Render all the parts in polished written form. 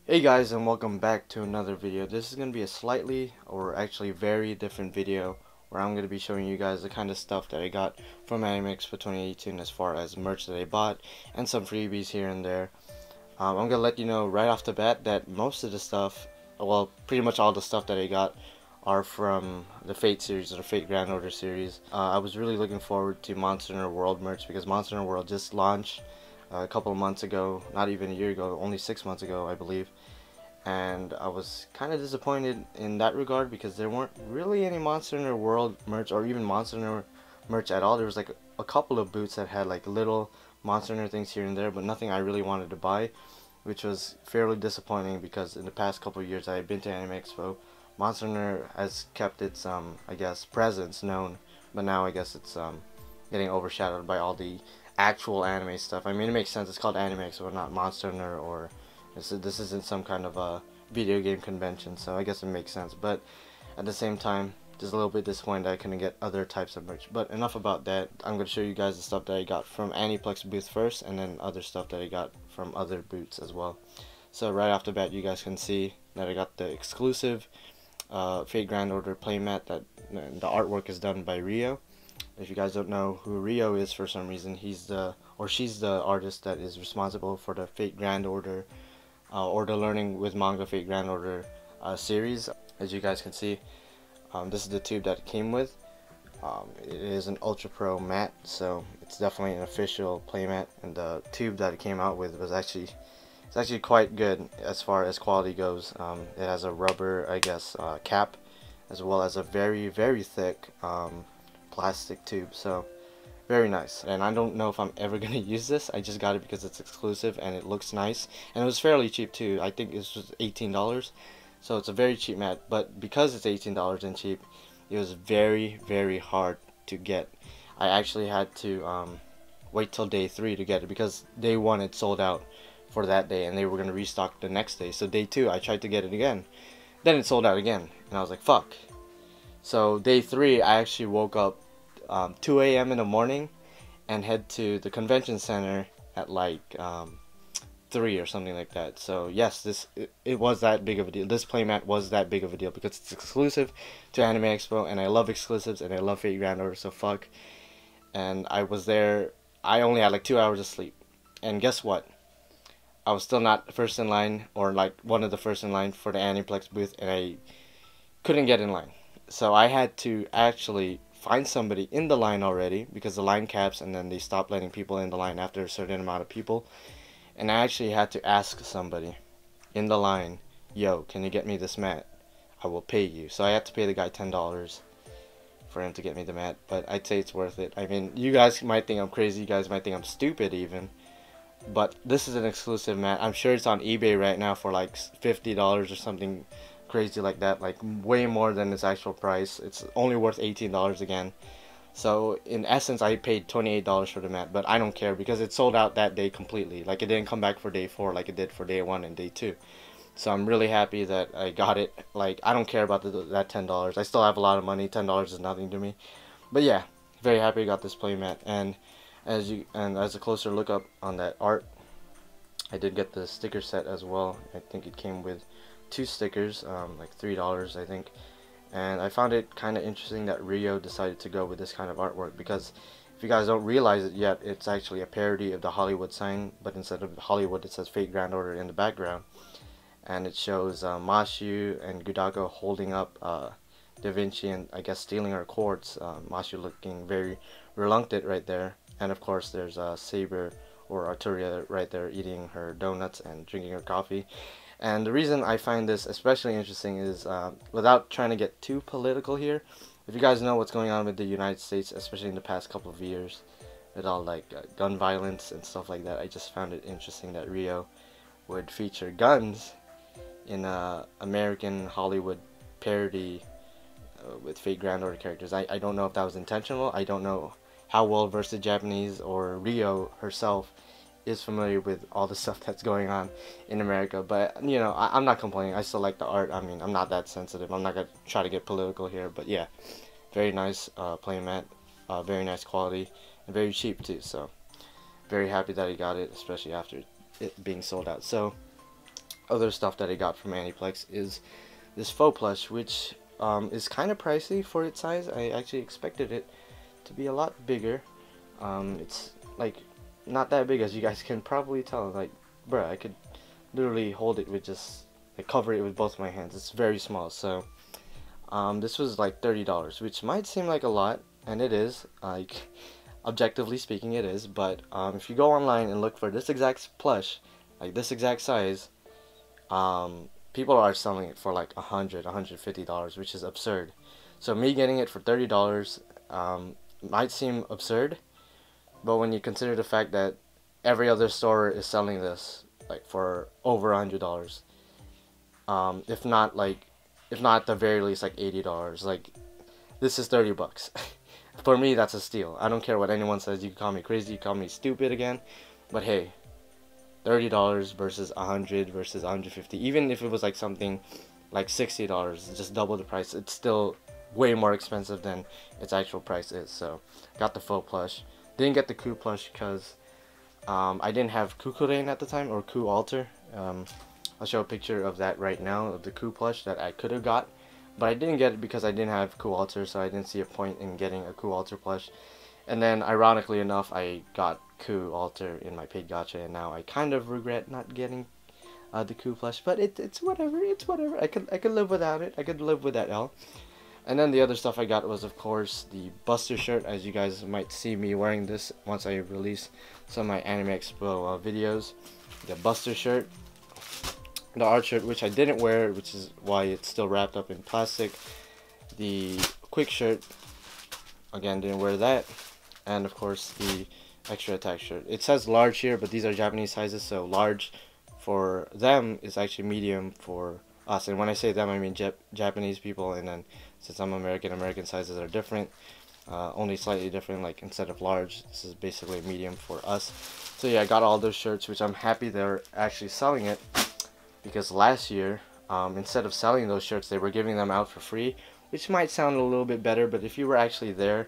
Hey guys, and welcome back to another video. This is going to be a slightly, or actually very different video where I'm going to be showing you guys the kind of stuff that I got from Anime Expo 2018 as far as merch that I bought and some freebies here and there. I'm going to let you know right off the bat that most of the stuff, well, pretty much all the stuff that I got are from the Fate series or the Fate Grand Order series. I was really looking forward to Monster Hunter World merch because Monster Hunter World just launched a couple of months ago, not even a year ago, only 6 months ago I believe. And I was kind of disappointed in that regard because there weren't really any Monster Hunter World merch or even Monster Hunter merch at all. There was like a couple of boots that had like little Monster Hunter things here and there, but nothing I really wanted to buy, which was fairly disappointing because in the past couple of years I've been to Anime Expo, Monster Hunter has kept its I guess presence known, but now I guess it's getting overshadowed by all the actual anime stuff. I mean, it makes sense, it's called Anime Expo, not Monster Hunter, or this isn't some kind of a video game convention, so I guess it makes sense. But at the same time, just a little bit disappointed that I couldn't get other types of merch. But enough about that. I'm going to show you guys the stuff that I got from Aniplex booth first, and then other stuff that I got from other booths as well. So right off the bat, you guys can see that I got the exclusive Fate Grand Order playmat that the artwork is done by Rio. If you guys don't know who Rio is for some reason, she's the artist that is responsible for the Fate Grand Order Order Learning with Manga Fate Grand Order series. As you guys can see, this is the tube that it came with. It is an Ultra Pro mat, so it's definitely an official playmat. And the tube that it came out with was actually quite good as far as quality goes. It has a rubber, I guess, cap, as well as a very thick plastic tube. So very nice, and I don't know if I'm ever gonna use this. I just got it because it's exclusive and it looks nice, and it was fairly cheap too. I think this was $18, so it's a very cheap mat. But because it's $18 and cheap, it was very hard to get. I actually had to wait till day 3 to get it because day 1 it sold out for that day, and they were gonna restock the next day. So day 2 I tried to get it again, then it sold out again, and I was like, fuck. So day 3 I actually woke up 2 a.m. in the morning and head to the convention center at like 3 or something like that. So yes, it was that big of a deal. This playmat was that big of a deal because it's exclusive to Anime Expo, and I love exclusives and I love Fate Grand Order, so fuck. And I was there, I only had like 2 hours of sleep, and guess what? I was still not first in line, or like one of the first in line for the Aniplex booth, and I couldn't get in line. So I had to actually find somebody in the line already because the line caps, and then they stopped letting people in the line after a certain amount of people. And I actually had to ask somebody in the line, yo, can you get me this mat? I will pay you. So I had to pay the guy $10 for him to get me the mat, but I'd say it's worth it. I mean, you guys might think I'm crazy, you guys might think I'm stupid even, but this is an exclusive mat. I'm sure it's on eBay right now for like $50 or something crazy like that, like way more than its actual price. It's only worth $18 again. So in essence I paid $28 for the mat, but I don't care because it sold out that day completely. Like, it didn't come back for day 4 like it did for day 1 and day 2. So I'm really happy that I got it. Like, I don't care about that $10. I still have a lot of money. $10 is nothing to me. But yeah, very happy I got this playmat. And as a closer look up on that art, I did get the sticker set as well. I think it came with 2 stickers, like $3 I think. And I found it kind of interesting that Rio decided to go with this kind of artwork, because if you guys don't realize it yet, it's actually a parody of the Hollywood sign, but instead of Hollywood it says Fate Grand Order in the background, and it shows Mashu and Gudako holding up Da Vinci and I guess stealing her quartz. Mashu looking very reluctant right there, and of course there's Saber or Arturia right there eating her donuts and drinking her coffee. And the reason I find this especially interesting is, without trying to get too political here, if you guys know what's going on with the United States, especially in the past couple of years, with all like gun violence and stuff like that, I just found it interesting that Rio would feature guns in a American Hollywood parody with Fate Grand Order characters. I don't know if that was intentional. I don't know how well versed the Japanese or Rio herself is familiar with all the stuff that's going on in America, but you know, I'm not complaining. I still like the art. I mean, I'm not that sensitive. I'm not gonna try to get political here, but yeah, very nice playmat, very nice quality, and very cheap too. So very happy that I got it, especially after it being sold out. So other stuff that I got from Aniplex is this faux plush, which is kind of pricey for its size. I actually expected it to be a lot bigger. It's like not that big, as you guys can probably tell. Like, bruh, I could literally hold it with just like cover it with both my hands. It's very small. So this was like $30, which might seem like a lot, and it is. Like, objectively speaking, it is. But if you go online and look for this exact plush, like this exact size, people are selling it for like $150, which is absurd. So me getting it for $30 might seem absurd, but when you consider the fact that every other store is selling this like for over $100, if not at the very least like $80, like this is 30 bucks. For me, that's a steal. I don't care what anyone says. You can call me crazy, you can call me stupid again, but hey, $30 versus 100 versus 150. Even if it was like something like $60, just double the price, it's still way more expensive than its actual price is. So got the faux plush. Didn't get the coup plush because I didn't have Kukurain at the time, or coup alter. I'll show a picture of that right now, of the coup plush that I could have got, but I didn't get it because I didn't have coup alter, so I didn't see a point in getting a coup alter plush. And then ironically enough, I got coup alter in my paid gacha, and now I kind of regret not getting the coup plush, but it's whatever. It's whatever. I could live without it. I could live with that L. And then the other stuff I got was, of course, the Buster shirt. As you guys might see me wearing this once I release some of my Anime Expo videos. The Buster shirt, the art shirt, which I didn't wear, which is why it's still wrapped up in plastic. The quick shirt, again, didn't wear that. And of course the extra attack shirt. It says large here, but these are Japanese sizes, so large for them is actually medium for us. And when I say them, I mean Japanese people, and then since I'm American, American sizes are different, only slightly different. Like, instead of large, this is basically medium for us. So yeah, I got all those shirts, which I'm happy they're actually selling it, because last year, instead of selling those shirts, they were giving them out for free, which might sound a little bit better, but if you were actually there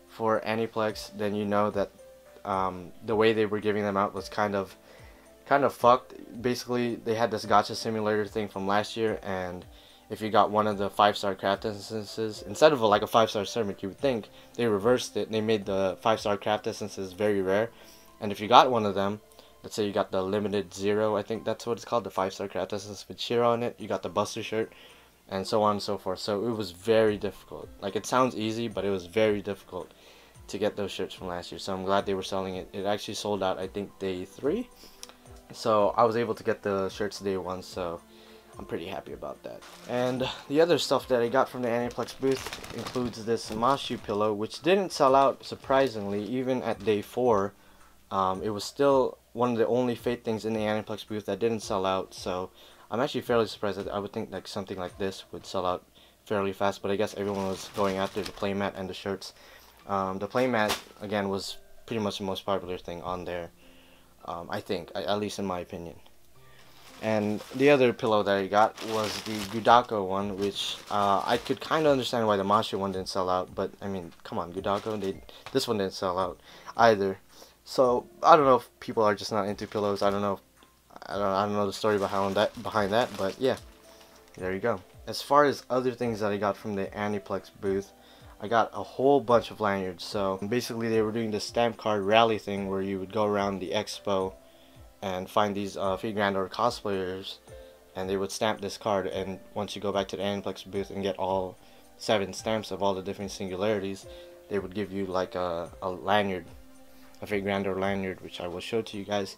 for Aniplex, then you know that the way they were giving them out was kind of fucked. Basically, they had this gacha simulator thing from last year, and if you got one of the 5-star craft essences, instead of like a 5-star servant, you would think, they reversed it. They made the 5-star craft essences very rare, and if you got one of them, let's say you got the limited 0, I think that's what it's called, the 5-star craft essence with Shiro on it, you got the Buster shirt, and so on and so forth. So it was very difficult. Like, it sounds easy, but it was very difficult to get those shirts from last year. So I'm glad they were selling it. It actually sold out, I think, day 3. So I was able to get the shirts day 1, so I'm pretty happy about that. And the other stuff that I got from the Aniplex booth includes this Mashu pillow, which didn't sell out, surprisingly, even at day 4. It was still one of the only Fate things in the Aniplex booth that didn't sell out, so I'm actually fairly surprised. That I would think like something like this would sell out fairly fast, but I guess everyone was going after the playmat and the shirts. The playmat, again, was pretty much the most popular thing on there, I think, at least in my opinion. And the other pillow that I got was the Gudako one, which I could kind of understand why the Mashu one didn't sell out, but I mean, come on, Gudako, this one didn't sell out either. So I don't know if people are just not into pillows. I don't know. I don't know the story behind that, but yeah, there you go. As far as other things that I got from the Aniplex booth, I got a whole bunch of lanyards. So basically, they were doing the stamp card rally thing where you would go around the expo and find these Fate Grandor cosplayers, and they would stamp this card. And once you go back to the Aniplex booth and get all 7 stamps of all the different singularities, they would give you like a lanyard, a Fate Grandor lanyard, which I will show to you guys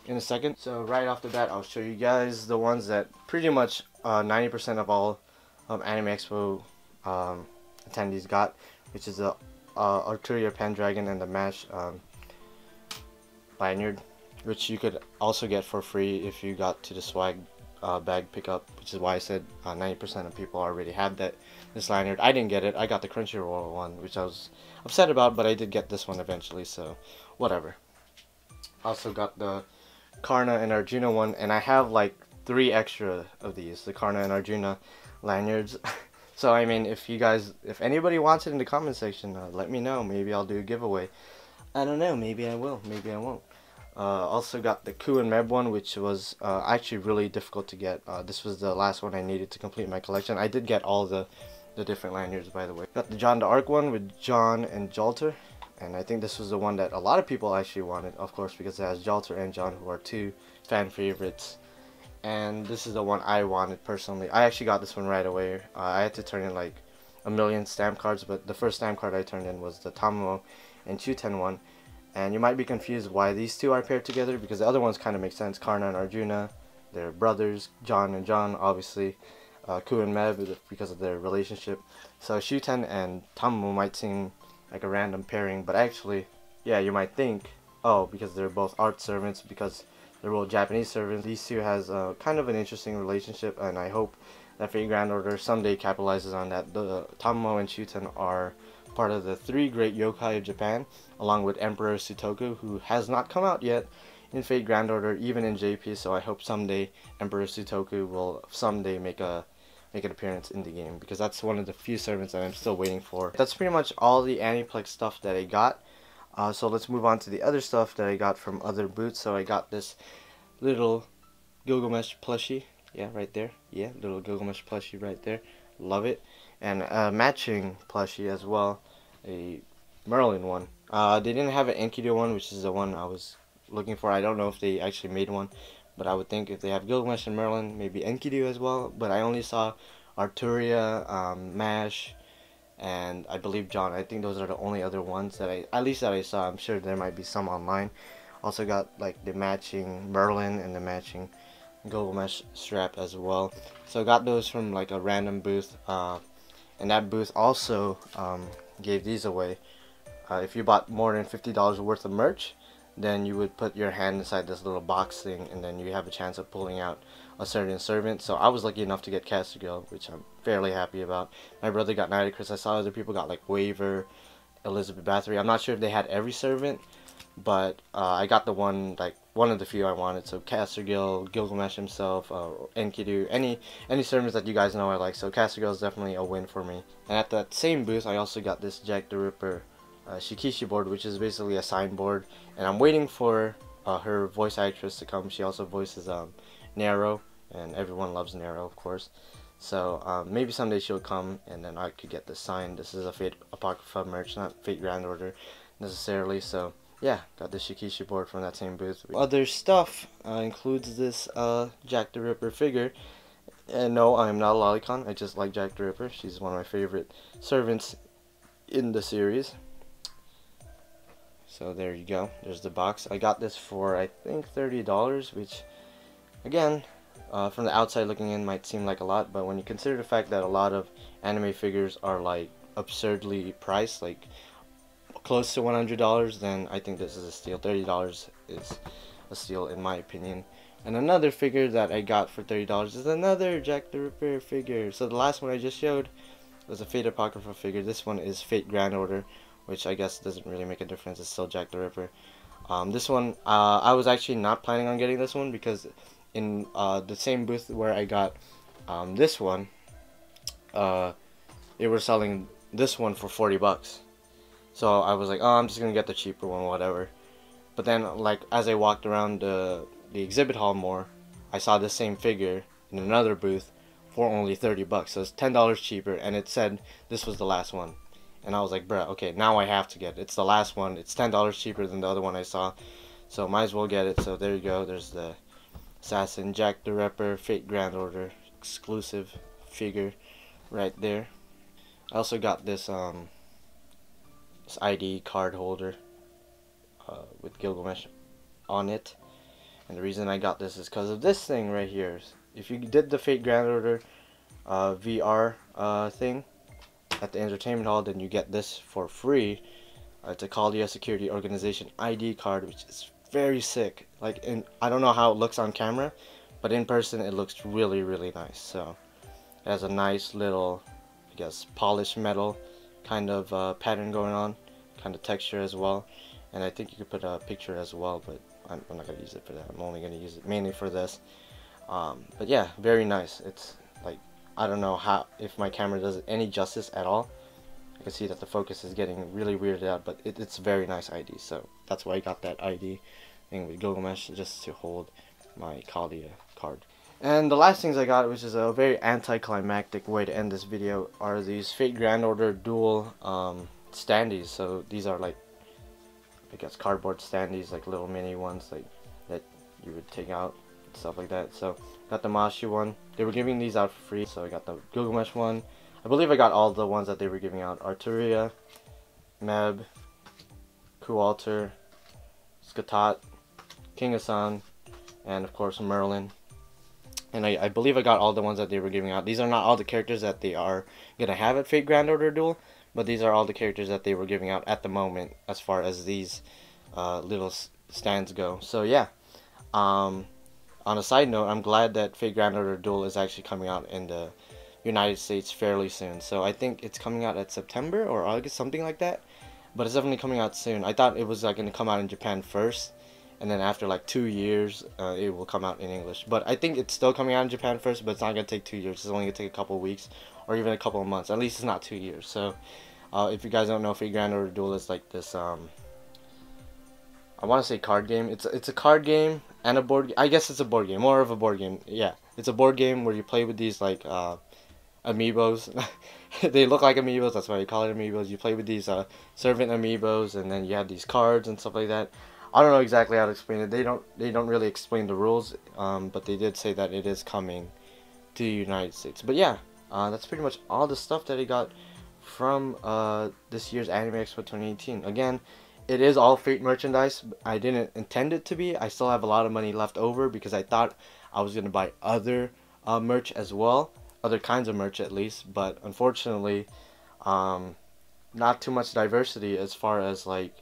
in a second. So right off the bat, I'll show you guys the ones that pretty much 90% of all Anime Expo attendees got, which is the Arturia Pendragon and the MASH lanyard, which you could also get for free if you got to the swag bag pickup, which is why I said 90% of people already had this lanyard. I didn't get it. I got the Crunchyroll one, which I was upset about, but I did get this one eventually, so whatever. Also got the Karna and Arjuna one, and I have like 3 extra of these, the Karna and Arjuna lanyards. So I mean, if anybody wants it in the comment section, let me know. Maybe I'll do a giveaway. I don't know, maybe I will, maybe I won't. Also got the Ku and Meb one, which was actually really difficult to get. This was the last one I needed to complete my collection. I did get all the different lanyards, by the way. Got the John d'Arc one with John and Jalter, and I think this was the one that a lot of people actually wanted, of course, because it has Jalter and John, who are two fan favorites. And this is the one I wanted personally. I actually got this one right away. I had to turn in like a million stamp cards, but the first stamp card I turned in was the Tamamo and Chuten one. And you might be confused why these two are paired together, because the other ones kind of make sense. Karna and Arjuna, they're brothers. John and John, obviously. Ku and Meb, because of their relationship. So Chuten and Tamamo might seem like a random pairing, but actually, yeah, you might think, oh, because they're both art servants, because they're both Japanese servants. These two has kind of an interesting relationship, and I hope that Fate Grand Order someday capitalizes on that. The Tamamo and Chuten are part of the 3 great yokai of Japan, along with Emperor Sutoku, who has not come out yet in Fate Grand Order, even in JP, so I hope someday Emperor Sutoku will someday make an appearance in the game, because that's one of the few servants that I'm still waiting for. That's pretty much all the Aniplex stuff that I got. So let's move on to the other stuff that I got from other booths. So I got this little Gilgamesh plushie. Yeah, right there. Yeah, little Gilgamesh plushie right there. Love it. And a matching plushie as well. A Merlin one. They didn't have an Enkidu one, which is the one I was looking for. I don't know if they actually made one, but I would think if they have Gilgamesh and Merlin, maybe Enkidu as well. But I only saw Arturia, Mash, and I believe John. I think those are the only other ones that I saw. I'm sure there might be some online. Also got like the matching Merlin and the matching Gilgamesh strap as well. So I got those from like a random booth, and that booth also gave these away. If you bought more than $50 worth of merch, then you would put your hand inside this little box thing, and then you have a chance of pulling out a certain servant. So I was lucky enough to get Castigal, which I'm fairly happy about. My brother got Nidacris. I saw other people got like Waver, Elizabeth Bathory. I'm not sure if they had every servant, but I got the one, like one of the few I wanted. So Castigal, Gilgamesh himself, Enkidu, any servants that you guys know I like. So Castigal is definitely a win for me. And at that same booth, I also got this Jack the Ripper Shikishi board, which is basically a signboard, and I'm waiting for her voice actress to come. She also voices Nero, and everyone loves Nero, of course. So maybe someday she'll come, and then I could get this signed. This is a Fate Apocrypha merch, not Fate Grand Order necessarily. So yeah, got the Shikishi board from that same booth. Other stuff includes this Jack the Ripper figure. And no, I am not a lolicon. I just like Jack the Ripper. She's one of my favorite servants in the series. So there you go. There's the box. I got this for I think $30, which again, from the outside looking in might seem like a lot, but when you consider the fact that a lot of anime figures are like absurdly priced, like close to $100, then I think this is a steal. $30 is a steal in my opinion. And another figure that I got for $30 is another Jack the Ripper figure. So the last one I just showed was a Fate Apocrypha figure. This one is Fate Grand Order, which I guess doesn't really make a difference. It's still Jack the Ripper. This one, I was actually not planning on getting this one, because in the same booth where I got this one, they were selling this one for 40 bucks. So I was like, oh, I'm just gonna get the cheaper one, whatever. But then, like, as I walked around the exhibit hall more, I saw the same figure in another booth for only 30 bucks. So it's $10 cheaper, and it said this was the last one. And I was like, bruh, okay, now I have to get it. It's the last one. It's $10 cheaper than the other one I saw. So might as well get it. So there you go. There's the Assassin Jack the Ripper Fate Grand Order exclusive figure right there. I also got this this ID card holder with Gilgamesh on it. And the reason I got this is because of this thing right here. If you did the Fate Grand Order VR thing at the entertainment hall, then you get this for free. It's a Kalia Security Organization ID card, which is very sick. Like, I don't know how it looks on camera, but in person it looks really, really nice. So it has a nice little, I guess, polished metal kind of pattern going on, kind of texture as well. And I think you could put a picture as well, but I'm not gonna use it for that. I'm only gonna use it mainly for this. But yeah, very nice. It's like, I don't know how, if my camera does it any justice at all. I can see that the focus is getting really weirded out, but it's a very nice ID, so that's why I got that ID. and with Gilgamesh just to hold my Kalia card. And the last things I got, which is a very anticlimactic way to end this video, are these Fate Grand Order dual standees. So these are like, I guess, cardboard standees, like little mini ones like that you would take out, stuff like that. So got the Mashi one. They were giving these out for free, so I got the Gilgamesh one. I believe I got all the ones that they were giving out: Arturia, Meb, Kualter, Skatat, King Hassan, and of course Merlin. And I believe I got all the ones that they were giving out. These are not all the characters that they are going to have at Fate Grand Order Duel, but these are all the characters that they were giving out at the moment as far as these little stands go. So yeah, on a side note, I'm glad that Fate Grand Order Duel is actually coming out in the United States fairly soon. So I think it's coming out at September or August, something like that. But it's definitely coming out soon. I thought it was like going to come out in Japan first, and then after like 2 years it will come out in English. But I think it's still coming out in Japan first, but it's not going to take 2 years. It's only going to take a couple of weeks or even a couple of months. At least it's not 2 years. So if you guys don't know, Fate Grand Order Duel is like this I want to say card game. It's a card game and a board. I guess it's a board game, more of a board game. Yeah, it's a board game where you play with these like amiibos. They look like amiibos, that's why you call it amiibos. You play with these servant amiibos, and then you have these cards and stuff like that. I don't know exactly how to explain it. They don't really explain the rules, but they did say that it is coming to the United States. But yeah, that's pretty much all the stuff that I got from this year's Anime Expo 2018. Again, it is all Fate merchandise. I didn't intend it to be. I still have a lot of money left over because I thought I was gonna buy other merch as well, other kinds of merch at least. But unfortunately, not too much diversity as far as like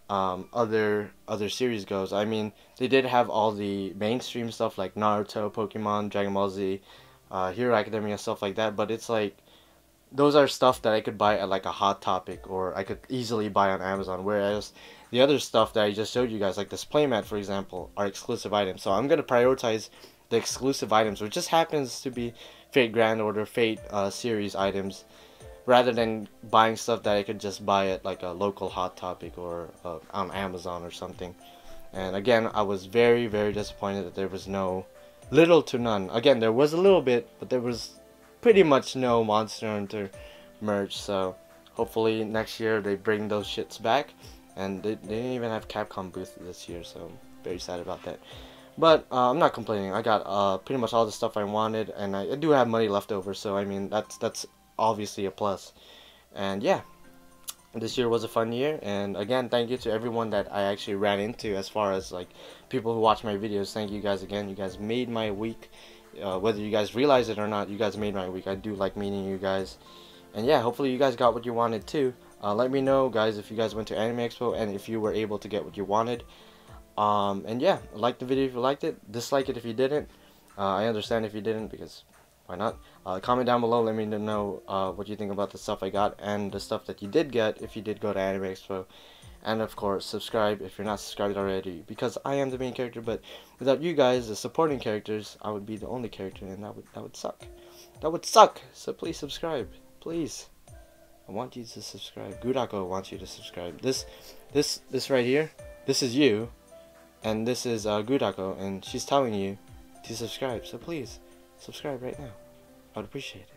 other series goes. I mean, they did have all the mainstream stuff like Naruto, Pokemon, Dragon Ball Z, Hero Academia, stuff like that. But it's like, those are stuff that I could buy at like a Hot Topic, or I could easily buy on Amazon. Whereas the other stuff that I just showed you guys, like this playmat for example, are exclusive items. So I'm gonna prioritize the exclusive items, which just happens to be Fate Grand Order, Fate series items, rather than buying stuff that I could just buy at like a local Hot Topic or on Amazon or something. And again, I was very, very disappointed that there was little to none. Again, there was a little bit, but there was pretty much no Monster Hunter merch. So hopefully next year they bring those shits back. And they didn't even have Capcom booth this year, so I'm very sad about that. But I'm not complaining. I got pretty much all the stuff I wanted, and I do have money left over, so I mean that's obviously a plus. And yeah, this year was a fun year. And again, thank you to everyone that I actually ran into, as far as like people who watch my videos. Thank you guys again. You guys made my week. Whether you guys realize it or not, you guys made my week. I do like meeting you guys. And yeah, hopefully you guys got what you wanted too. Let me know, guys, if you guys went to Anime Expo and if you were able to get what you wanted. And yeah, like the video if you liked it. Dislike it if you didn't. I understand if you didn't, because why not? Comment down below, let me know what you think about the stuff I got and the stuff that you did get if you did go to Anime Expo. And of course, subscribe if you're not subscribed already, because I am the main character. But without you guys, the supporting characters, I would be the only character, and that would suck. That would suck. So please subscribe, please. I want you to subscribe. Gudako wants you to subscribe. This right here, this is you, and this is Gudako, and she's telling you to subscribe. So please subscribe right now. I would appreciate it.